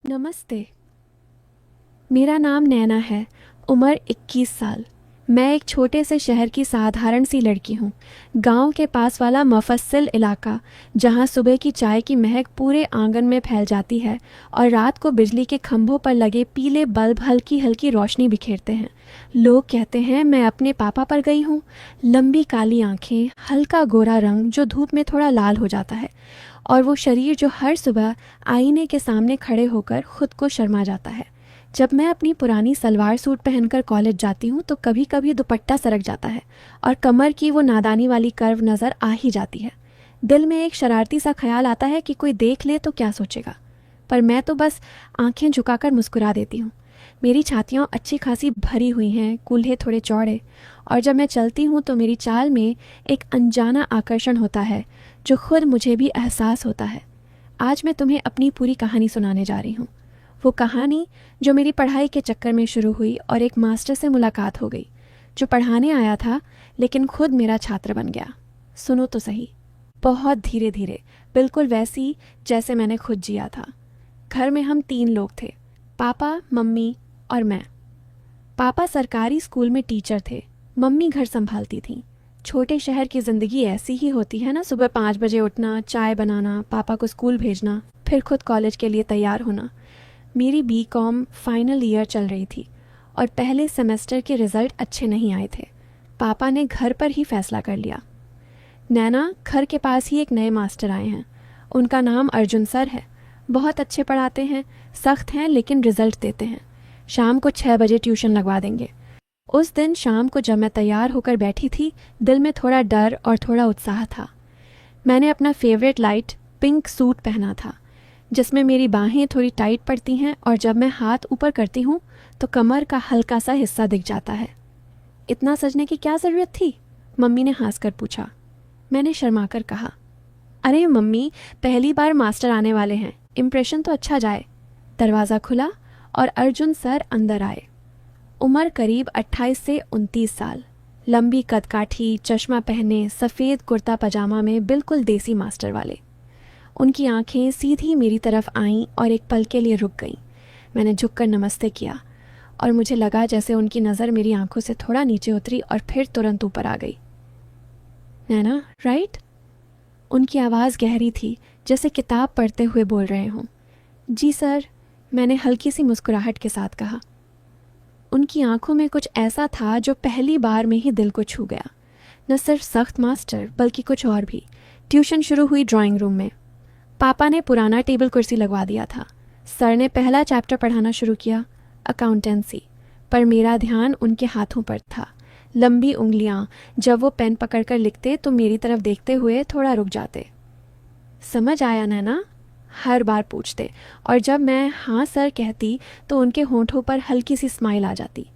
नमस्ते। मेरा नाम नैना है। उम्र 21 साल। मैं एक छोटे से शहर की साधारण सी लड़की हूँ। गांव के पास वाला मफस्सिल इलाका, जहाँ सुबह की चाय की महक पूरे आंगन में फैल जाती है और रात को बिजली के खंभों पर लगे पीले बल्ब हल्की हल्की रोशनी बिखेरते हैं। लोग कहते हैं मैं अपने पापा पर गई हूँ। लंबी काली आंखें, हल्का गोरा रंग जो धूप में थोड़ा लाल हो जाता है, और वो शरीर जो हर सुबह आईने के सामने खड़े होकर खुद को शर्मा जाता है। जब मैं अपनी पुरानी सलवार सूट पहनकर कॉलेज जाती हूँ तो कभी कभी दुपट्टा सरक जाता है और कमर की वो नादानी वाली कर्व नज़र आ ही जाती है। दिल में एक शरारती सा ख्याल आता है कि कोई देख ले तो क्या सोचेगा, पर मैं तो बस आंखें झुकाकर मुस्कुरा देती हूँ। मेरी छातियाँ अच्छी खासी भरी हुई हैं, कूल्हे थोड़े चौड़े, और जब मैं चलती हूँ तो मेरी चाल में एक अनजाना आकर्षण होता है जो खुद मुझे भी एहसास होता है। आज मैं तुम्हें अपनी पूरी कहानी सुनाने जा रही हूँ। वो कहानी जो मेरी पढ़ाई के चक्कर में शुरू हुई और एक मास्टर से मुलाकात हो गई जो पढ़ाने आया था लेकिन खुद मेरा छात्र बन गया। सुनो तो सही। बहुत धीरे धीरे, बिल्कुल वैसी जैसे मैंने खुद जिया था। घर में हम 3 लोग थे, पापा, मम्मी और मैं। पापा सरकारी स्कूल में टीचर थे, मम्मी घर संभालती थीं। छोटे शहर की ज़िंदगी ऐसी ही होती है ना, सुबह 5 बजे उठना, चाय बनाना, पापा को स्कूल भेजना, फिर खुद कॉलेज के लिए तैयार होना। मेरी बीकॉम फाइनल ईयर चल रही थी और पहले सेमेस्टर के रिज़ल्ट अच्छे नहीं आए थे। पापा ने घर पर ही फैसला कर लिया। नैना, घर के पास ही एक नए मास्टर आए हैं। उनका नाम अर्जुन सर है। बहुत अच्छे पढ़ाते हैं, सख्त हैं लेकिन रिज़ल्ट देते हैं। शाम को 6 बजे ट्यूशन लगवा देंगे। उस दिन शाम को जब मैं तैयार होकर बैठी थी, दिल में थोड़ा डर और थोड़ा उत्साह था। मैंने अपना फेवरेट लाइट पिंक सूट पहना था जिसमें मेरी बाहें थोड़ी टाइट पड़ती हैं और जब मैं हाथ ऊपर करती हूँ तो कमर का हल्का सा हिस्सा दिख जाता है। इतना सजने की क्या ज़रूरत थी? मम्मी ने हंसकर पूछा। मैंने शर्माकर कहा, अरे मम्मी, पहली बार मास्टर आने वाले हैं, इम्प्रेशन तो अच्छा जाए। दरवाज़ा खुला और अर्जुन सर अंदर आए। उम्र करीब 28 से 29 साल। लंबी कदकाठी, चश्मा पहने, सफ़ेद कुर्ता पजामा में, बिल्कुल देसी मास्टर वाले। उनकी आंखें सीधी मेरी तरफ आईं और एक पल के लिए रुक गईं। मैंने झुककर नमस्ते किया और मुझे लगा जैसे उनकी नज़र मेरी आंखों से थोड़ा नीचे उतरी और फिर तुरंत ऊपर आ गई। नैना, राइट? उनकी आवाज़ गहरी थी, जैसे किताब पढ़ते हुए बोल रहे हों। जी सर, मैंने हल्की सी मुस्कुराहट के साथ कहा। उनकी आंखों में कुछ ऐसा था जो पहली बार में ही दिल को छू गया। न सिर्फ सख्त मास्टर बल्कि कुछ और भी। ट्यूशन शुरू हुई ड्राइंग रूम में। पापा ने पुराना टेबल कुर्सी लगवा दिया था। सर ने पहला चैप्टर पढ़ाना शुरू किया, अकाउंटेंसी, पर मेरा ध्यान उनके हाथों पर था। लंबी उंगलियां, जब वो पेन पकड़कर लिखते तो मेरी तरफ देखते हुए थोड़ा रुक जाते। समझ आया नैना? हर बार पूछते, और जब मैं हाँ सर कहती तो उनके होंठों पर हल्की सी स्माइल आ जाती।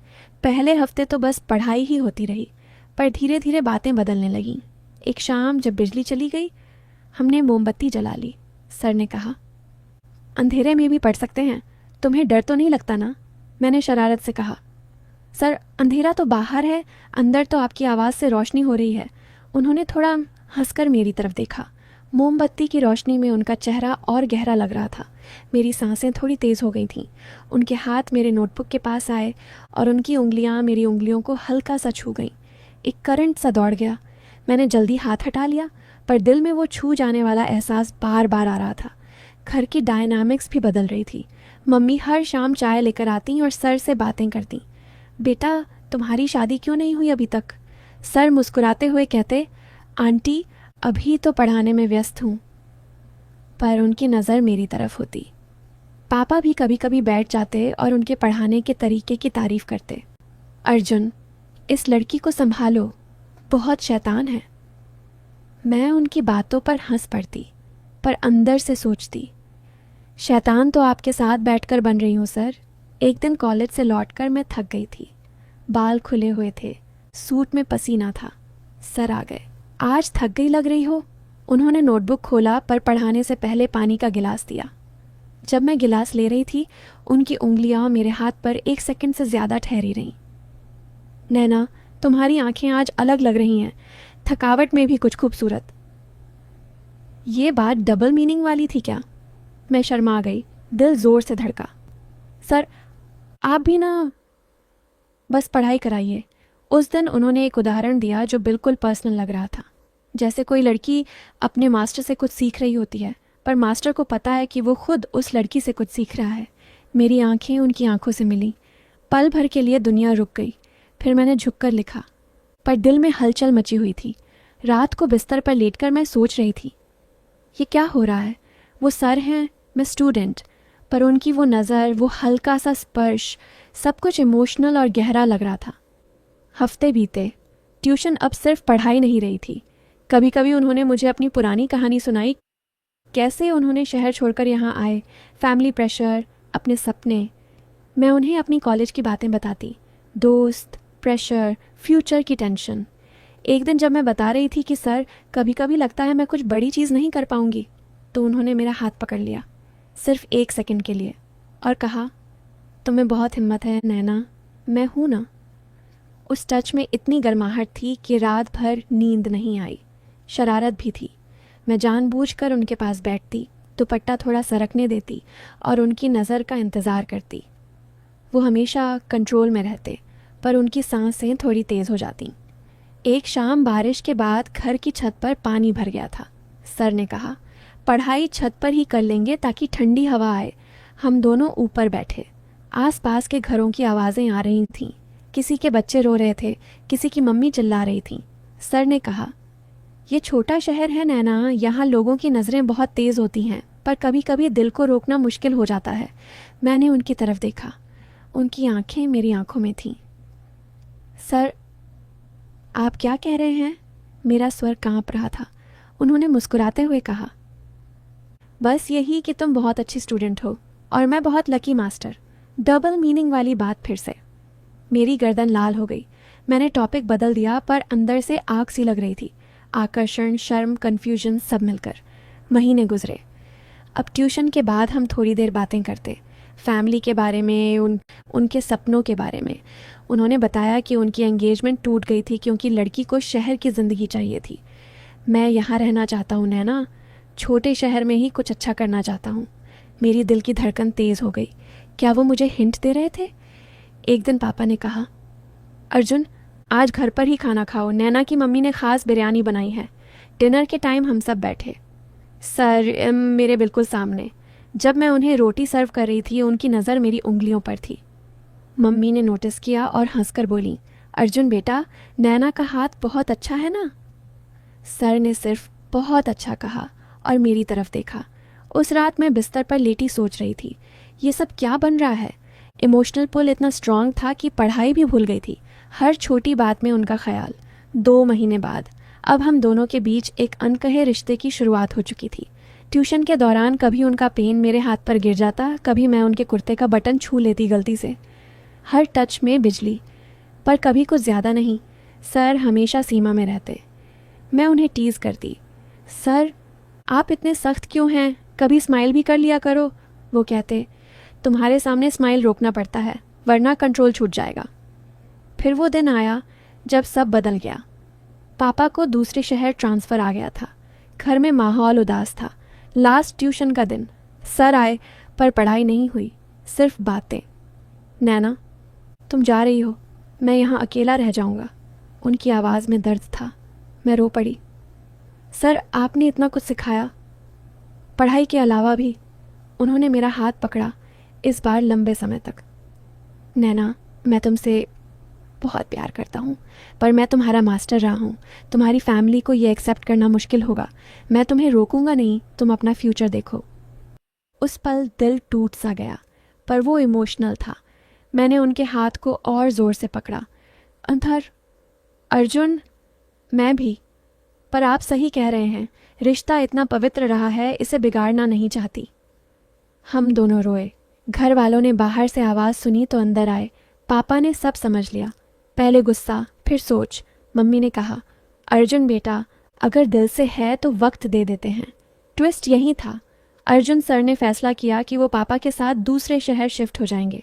पहले हफ्ते तो बस पढ़ाई ही होती रही, पर धीरे धीरे बातें बदलने लगीं। एक शाम जब बिजली चली गई, हमने मोमबत्ती जला ली। सर ने कहा, अंधेरे में भी पढ़ सकते हैं, तुम्हें डर तो नहीं लगता ना? मैंने शरारत से कहा। सर, अंधेरा तो बाहर है, अंदर तो आपकी आवाज़ से रोशनी हो रही है। उन्होंने थोड़ा हंसकर मेरी तरफ देखा। मोमबत्ती की रोशनी में उनका चेहरा और गहरा लग रहा था। मेरी सांसें थोड़ी तेज़ हो गई थीं। उनके हाथ मेरे नोटबुक के पास आए और उनकी उंगलियां मेरी उंगलियों को हल्का सा छू गईं। एक करंट सा दौड़ गया। मैंने जल्दी हाथ हटा लिया, पर दिल में वो छू जाने वाला एहसास बार बार आ रहा था। घर की डायनामिक्स भी बदल रही थी। मम्मी हर शाम चाय लेकर आती और सर से बातें करती। बेटा, तुम्हारी शादी क्यों नहीं हुई अभी तक? सर मुस्कुराते हुए कहते, आंटी, अभी तो पढ़ाने में व्यस्त हूँ। पर उनकी नज़र मेरी तरफ होती। पापा भी कभी कभी बैठ जाते और उनके पढ़ाने के तरीके की तारीफ करते। अर्जुन, इस लड़की को संभालो, बहुत शैतान है। मैं उनकी बातों पर हंस पड़ती, पर अंदर से सोचती, शैतान तो आपके साथ बैठकर बन रही हूँ सर। एक दिन कॉलेज से लौटकर मैं थक गई थी। बाल खुले हुए थे, सूट में पसीना था। सर आ गए। आज थक गई लग रही हो? उन्होंने नोटबुक खोला पर पढ़ाने से पहले पानी का गिलास दिया। जब मैं गिलास ले रही थी, उनकी उंगलियां मेरे हाथ पर 1 सेकंड से ज़्यादा ठहरी रहीं। नैना, तुम्हारी आंखें आज अलग लग रही हैं, थकावट में भी कुछ खूबसूरत। ये बात डबल मीनिंग वाली थी क्या? मैं शर्मा गई। दिल ज़ोर से धड़का। सर आप भी ना बस पढ़ाई कराइए। उस दिन उन्होंने एक उदाहरण दिया जो बिल्कुल पर्सनल लग रहा था, जैसे कोई लड़की अपने मास्टर से कुछ सीख रही होती है, पर मास्टर को पता है कि वो खुद उस लड़की से कुछ सीख रहा है। मेरी आंखें उनकी आंखों से मिली। पल भर के लिए दुनिया रुक गई। फिर मैंने झुककर लिखा, पर दिल में हलचल मची हुई थी। रात को बिस्तर पर लेटकर मैं सोच रही थी, ये क्या हो रहा है? वो सर हैं, मैं स्टूडेंट, पर उनकी वो नज़र, वो हल्का सा स्पर्श, सब कुछ इमोशनल और गहरा लग रहा था। हफ्ते बीते। ट्यूशन अब सिर्फ पढ़ाई नहीं रही थी। कभी कभी उन्होंने मुझे अपनी पुरानी कहानी सुनाई, कैसे उन्होंने शहर छोड़कर यहाँ आए, फैमिली प्रेशर, अपने सपने। मैं उन्हें अपनी कॉलेज की बातें बताती, दोस्त, प्रेशर, फ्यूचर की टेंशन। एक दिन जब मैं बता रही थी कि सर कभी कभी लगता है मैं कुछ बड़ी चीज़ नहीं कर पाऊंगी, तो उन्होंने मेरा हाथ पकड़ लिया, सिर्फ 1 सेकंड के लिए, और कहा, तुम्हें बहुत हिम्मत है नैना, मैं हूँ ना। उस टच में इतनी गर्माहट थी कि रात भर नींद नहीं आई। शरारत भी थी। मैं जानबूझकर उनके पास बैठती, दुपट्टा थोड़ा सरकने देती और उनकी नज़र का इंतज़ार करती। वो हमेशा कंट्रोल में रहते, पर उनकी सांसें थोड़ी तेज़ हो जातीं। एक शाम बारिश के बाद घर की छत पर पानी भर गया था। सर ने कहा, पढ़ाई छत पर ही कर लेंगे ताकि ठंडी हवा आए। हम दोनों ऊपर बैठे। आसपास के घरों की आवाज़ें आ रही थीं। किसी के बच्चे रो रहे थे, किसी की मम्मी चिल्ला रही थी। सर ने कहा, ये छोटा शहर है नैना, यहाँ लोगों की नज़रें बहुत तेज़ होती हैं, पर कभी कभी दिल को रोकना मुश्किल हो जाता है। मैंने उनकी तरफ देखा। उनकी आंखें मेरी आंखों में थीं। सर आप क्या कह रहे हैं? मेरा स्वर कांप रहा था। उन्होंने मुस्कुराते हुए कहा, बस यही कि तुम बहुत अच्छी स्टूडेंट हो और मैं बहुत लकी मास्टर। डबल मीनिंग वाली बात फिर से। मेरी गर्दन लाल हो गई। मैंने टॉपिक बदल दिया, पर अंदर से आग सी लग रही थी। आकर्षण, शर्म, कन्फ्यूजन, सब मिलकर। महीने गुजरे। अब ट्यूशन के बाद हम थोड़ी देर बातें करते, फैमिली के बारे में, उनके सपनों के बारे में। उन्होंने बताया कि उनकी एंगेजमेंट टूट गई थी क्योंकि लड़की को शहर की ज़िंदगी चाहिए थी। मैं यहाँ रहना चाहता हूँ नैना, छोटे शहर में ही कुछ अच्छा करना चाहता हूँ। मेरी दिल की धड़कन तेज़ हो गई। क्या वो मुझे हिंट दे रहे थे? एक दिन पापा ने कहा, अर्जुन आज घर पर ही खाना खाओ, नैना की मम्मी ने ख़ास बिरयानी बनाई है। डिनर के टाइम हम सब बैठे, सर मेरे बिल्कुल सामने। जब मैं उन्हें रोटी सर्व कर रही थी, उनकी नज़र मेरी उंगलियों पर थी। मम्मी ने नोटिस किया और हंसकर बोली, अर्जुन बेटा, नैना का हाथ बहुत अच्छा है ना? सर ने सिर्फ बहुत अच्छा कहा और मेरी तरफ देखा। उस रात मैं बिस्तर पर लेटी सोच रही थी, ये सब क्या बन रहा है? इमोशनल पुल इतना स्ट्रांग था कि पढ़ाई भी भूल गई थी। हर छोटी बात में उनका ख्याल। 2 महीने बाद अब हम दोनों के बीच एक अनकहे रिश्ते की शुरुआत हो चुकी थी। ट्यूशन के दौरान कभी उनका पेन मेरे हाथ पर गिर जाता, कभी मैं उनके कुर्ते का बटन छू लेती गलती से। हर टच में बिजली, पर कभी कुछ ज़्यादा नहीं। सर हमेशा सीमा में रहते। मैं उन्हें टीज़ करती, सर आप इतने सख्त क्यों हैं, कभी स्माइल भी कर लिया करो। वो कहते, तुम्हारे सामने स्माइल रोकना पड़ता है, वरना कंट्रोल छूट जाएगा। फिर वो दिन आया जब सब बदल गया। पापा को दूसरे शहर ट्रांसफ़र आ गया था। घर में माहौल उदास था। लास्ट ट्यूशन का दिन। सर आए, पर पढ़ाई नहीं हुई, सिर्फ बातें। नैना तुम जा रही हो, मैं यहाँ अकेला रह जाऊँगा। उनकी आवाज़ में दर्द था। मैं रो पड़ी। सर आपने इतना कुछ सिखाया, पढ़ाई के अलावा भी। उन्होंने मेरा हाथ पकड़ा, इस बार लंबे समय तक। नैना मैं तुमसे बहुत प्यार करता हूँ, पर मैं तुम्हारा मास्टर रहा हूँ। तुम्हारी फैमिली को ये एक्सेप्ट करना मुश्किल होगा। मैं तुम्हें रोकूंगा नहीं, तुम अपना फ्यूचर देखो। उस पल दिल टूट सा गया, पर वो इमोशनल था। मैंने उनके हाथ को और ज़ोर से पकड़ा। अंधर, अर्जुन, मैं भी। पर आप सही कह रहे हैं, रिश्ता इतना पवित्र रहा है, इसे बिगाड़ना नहीं चाहती। हम दोनों रोए। घर वालों ने बाहर से आवाज़ सुनी तो अंदर आए। पापा ने सब समझ लिया। पहले गुस्सा, फिर सोच। मम्मी ने कहा, अर्जुन बेटा, अगर दिल से है तो वक्त दे देते हैं। ट्विस्ट यही था। अर्जुन सर ने फैसला किया कि वो पापा के साथ दूसरे शहर शिफ्ट हो जाएंगे।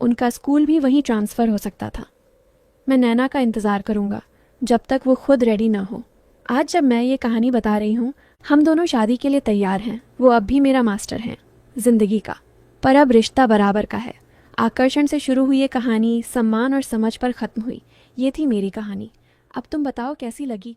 उनका स्कूल भी वहीं ट्रांसफ़र हो सकता था। मैं नैना का इंतज़ार करूँगा जब तक वो खुद रेडी ना हो। आज जब मैं ये कहानी बता रही हूँ, हम दोनों शादी के लिए तैयार हैं। वो अब भी मेरा मास्टर हैं, ज़िंदगी का। पर अब रिश्ता बराबर का है। आकर्षण से शुरू हुई ये कहानी सम्मान और समझ पर ख़त्म हुई। ये थी मेरी कहानी। अब तुम बताओ कैसी लगी।